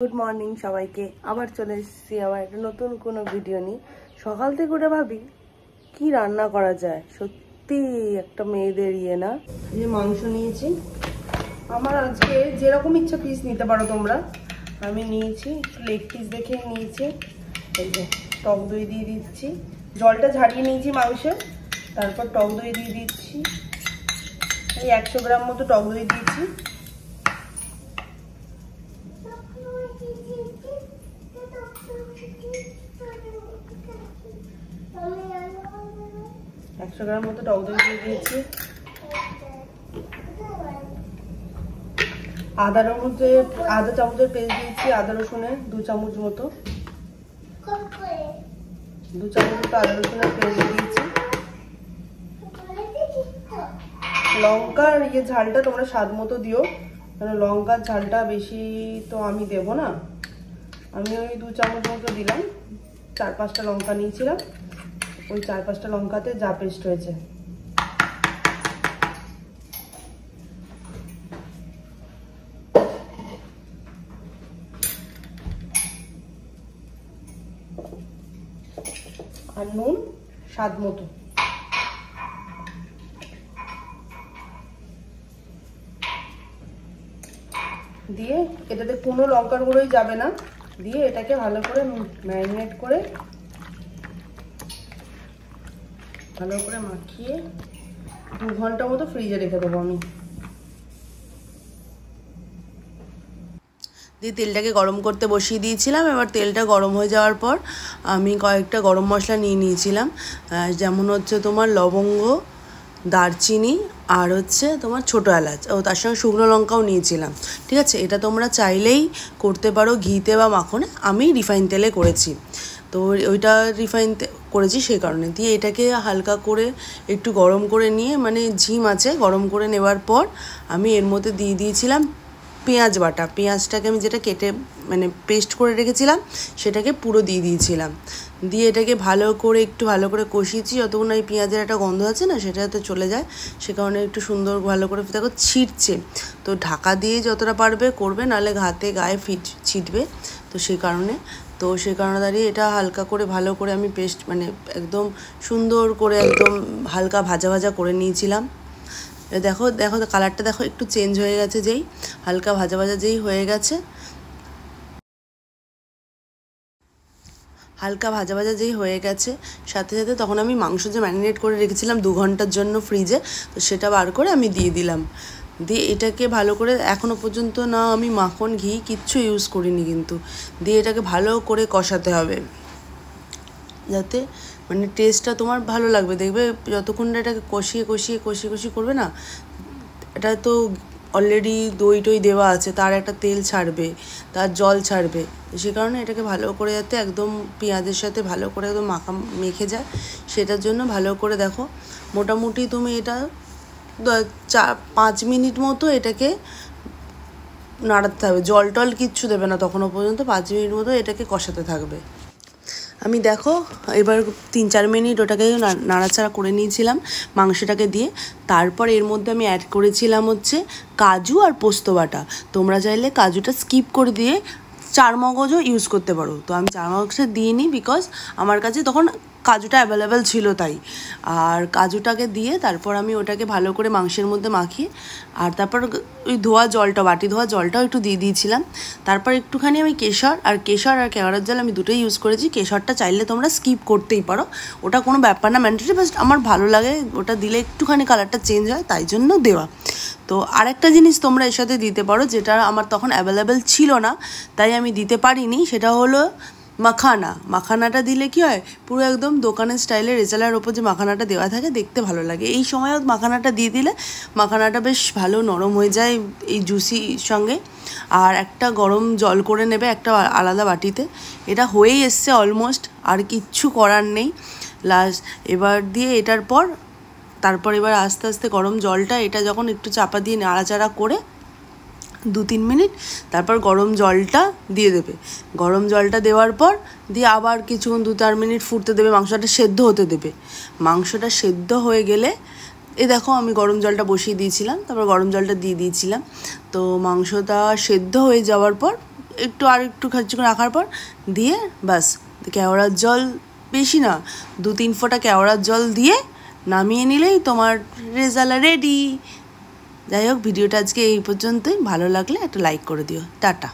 Good morning সবাইকে। আবার চলে এসেছি আবার একটা নতুন কোনো ভিডিও নিয়ে। সকাল থেকে উঠে ভাবি কি রান্না করা যায়, সত্যি একটা মেয়েদের না। এই যে মাংস নিয়েছি, আমার আজকে যেরকম ইচ্ছা পিস নিতে পারো তোমরা। আমি নিয়েছি লেগ পিস দেখে নিয়েছি। এই যে টক দই দিয়ে দিচ্ছি, জলটা ঝাড়িয়ে নিয়েছি মাংসের, তারপর টক দই দিয়ে দিচ্ছি। এই 100 গ্রাম মতো টক দই দিয়েছি। একশো গ্রাম মতো টক দই দিয়ে দিয়েছি। আদা চামচের পেস্ট দিয়েছি, আদা রসুনের 2 চামচ মতো, 2 চামচ মতো আদা রসুনের পেস্ট দিয়েছি। লঙ্কার ঝালটা তোমরা স্বাদ মতো দিও, কারণ লঙ্কার ঝালটা বেশি তো আমি দেবো না। আমি ওই 2 চামচ মতো দিলাম। 4-5টা লঙ্কা নিয়েছিলাম, ওই 4-5টা লঙ্কাতে যা পেস্ট হয়েছে। আর নুন স্বাদ মতো। দিয়ে এটাতে কোনো লঙ্কার গুঁড়োই যাবে না, দিয়ে এটাকে ভালো করে ম্যারিনেট করে ভালো করে মাখিয়ে 2 ঘন্টা মতো ফ্রিজে রেখে দেবো আমি। দিয়ে তেলটাকে গরম করতে বসিয়ে দিয়েছিলাম। এবার তেলটা গরম হয়ে যাওয়ার পর আমি কয়েকটা গরম মশলা নিয়ে নিয়েছিলাম, যেমন হচ্ছে তোমার লবঙ্গ, দারচিনি, আর হচ্ছে তোমার ছোটো এলাচ, ও তার সঙ্গে শুকনো লঙ্কাও নিয়েছিলাম। ঠিক আছে, এটা তোমরা চাইলেই করতে পারো ঘিতে বা মাখনে, আমি রিফাইন তেলে করেছি। তো ওইটা রিফাইন করেছি সেই কারণে। দিয়ে এটাকে হালকা করে একটু গরম করে নিয়ে, মানে ঝিম আছে গরম করে নেওয়ার পর আমি এর মধ্যে দিয়ে দিয়েছিলাম পেঁয়াজ বাটা। পেঁয়াজটাকে আমি যেটা কেটে মানে পেস্ট করে রেখেছিলাম সেটাকে পুরো দিয়ে দিয়েছিলাম। দিয়ে এটাকে ভালো করে কষিয়েছি, যতক্ষণ এই পেঁয়াজের একটা গন্ধ আছে না সেটা যাতে চলে যায়, সে কারণে একটু সুন্দর ভালো করে দেখো ছিটছে। তো ঢাকা দিয়ে যতটা পারবে করবে, নাহলে গায়ে ছিটবে। তো সেই কারণে দাঁড়িয়ে এটা হালকা করে ভালো করে আমি পেস্ট মানে একদম সুন্দর করে একদম হালকা ভাজা ভাজা করে নিয়েছিলাম। দেখো কালারটা দেখো একটু চেঞ্জ হয়ে গেছে, যেই হালকা ভাজা ভাজা যেই হয়ে গেছে, সাথে সাথে তখন আমি মাংস যে ম্যারিনেট করে রেখেছিলাম 2 ঘন্টার জন্য ফ্রিজে, তো সেটা বার করে আমি দিয়ে দিলাম। দিয়ে এটাকে ভালো করে, এখনও পর্যন্ত না আমি মাখন ঘি কিচ্ছু ইউজ করিনি কিন্তু, দিয়ে এটাকে ভালো করে কষাতে হবে, যাতে মানে টেস্টটা তোমার ভালো লাগবে। দেখবে যতক্ষণ এটাকে কষিয়ে করবে না, এটা তো অলরেডি দই টই দেওয়া আছে, তার একটা তেল ছাড়বে, তার জল ছাড়বে। সে কারণে এটাকে ভালো করে যাতে একদম পেঁয়াজের সাথে ভালো করে একদম মেখে যায়, সেটার জন্য ভালো করে দেখো মোটামুটি তুমি এটা 5 মিনিট মতো এটাকে নাড়াতে হবে। জল টল কিচ্ছু দেবে না তখনও পর্যন্ত, 5 মিনিট মতো এটাকে কষাতে থাকবে। আমি দেখো এবার 3-4 মিনিট ওটাকে নাড়াচাড়া করে নিয়েছিলাম মাংসটাকে দিয়ে। তারপর এর মধ্যে আমি অ্যাড করেছিলাম হচ্ছে কাজু আর পোস্ত বাটা। তোমরা চাইলে কাজুটা স্কিপ করে দিয়ে চারমগজও ইউজ করতে পারো। তো আমি চারমগজটা দিয়ে নিই, বিকজ আমার কাছে তখন কাজুটা অ্যাভেলেবেল ছিল তাই। আর কাজুটাকে দিয়ে তারপর আমি ওটাকে ভালো করে মাংসের মধ্যে মাখিয়ে, আর তারপর ওই বাটি ধোয়া জলটাও একটু দিয়ে দিয়েছিলাম। তারপর একটুখানি আমি কেশর আর কেওড়ার জল আমি দুটোই ইউজ করেছি। কেশরটা চাইলে তোমরা স্কিপ করতেই পারো, ওটা কোনো ব্যাপার না, ম্যান্ডেটরি, বাট আমার ভালো লাগে ওটা দিলে একটুখানি কালারটা চেঞ্জ হয়, তাই জন্য দেওয়া। তো আরেকটা জিনিস তোমরা এর সাথে দিতে পারো, যেটা আমার তখন অ্যাভেলেবেল ছিল না তাই আমি দিতে পারিনি, সেটা হলো মাখানাটা দিলে কি হয়, পুরো একদম দোকানের স্টাইলে রেজালার ওপর যে মাখানাটা দেওয়া থাকে দেখতে ভালো লাগে। এই সময়ও মাখানাটা দিয়ে দিলে মাখানাটা বেশ ভালো নরম হয়ে যায় এই জুসির সঙ্গে। আর একটা গরম জল করে নেবে একটা আলাদা বাটিতে। এটা হয়েই এসছে অলমোস্ট, আর কিচ্ছু করার নেই লাস্ট। এবার দিয়ে এটার পর তারপর এবার আস্তে আস্তে গরম জলটা, এটা যখন একটু চাপা দিয়ে নাড়াচাড়া করে 2-3 মিনিট, তারপর গরম জলটা দিয়ে দেবে। গরম জলটা দেওয়ার পর দিয়ে আবার কিছুক্ষণ 2-4 মিনিট ফুটতে দেবে, মাংসটা সেদ্ধ হতে দেবে। মাংসটা সেদ্ধ হয়ে গেলে এই দেখো আমি গরম জলটা বসিয়ে দিয়েছিলাম, তারপর গরম জলটা দিয়ে দিয়েছিলাম। তো মাংসটা সেদ্ধ হয়ে যাওয়ার পর একটু আর একটু কিছুক্ষণ রাখার পর দিয়ে বাস কেওড়ার জল, বেশি না 2-3 ফোঁটা কেওড়ার জল দিয়ে নামিয়ে নিলেই তোমার রেজালা রেডি। যাই হোক, ভিডিওটা আজকে এই পর্যন্তই। ভালো লাগলে একটা লাইক করে দিও। টাটা।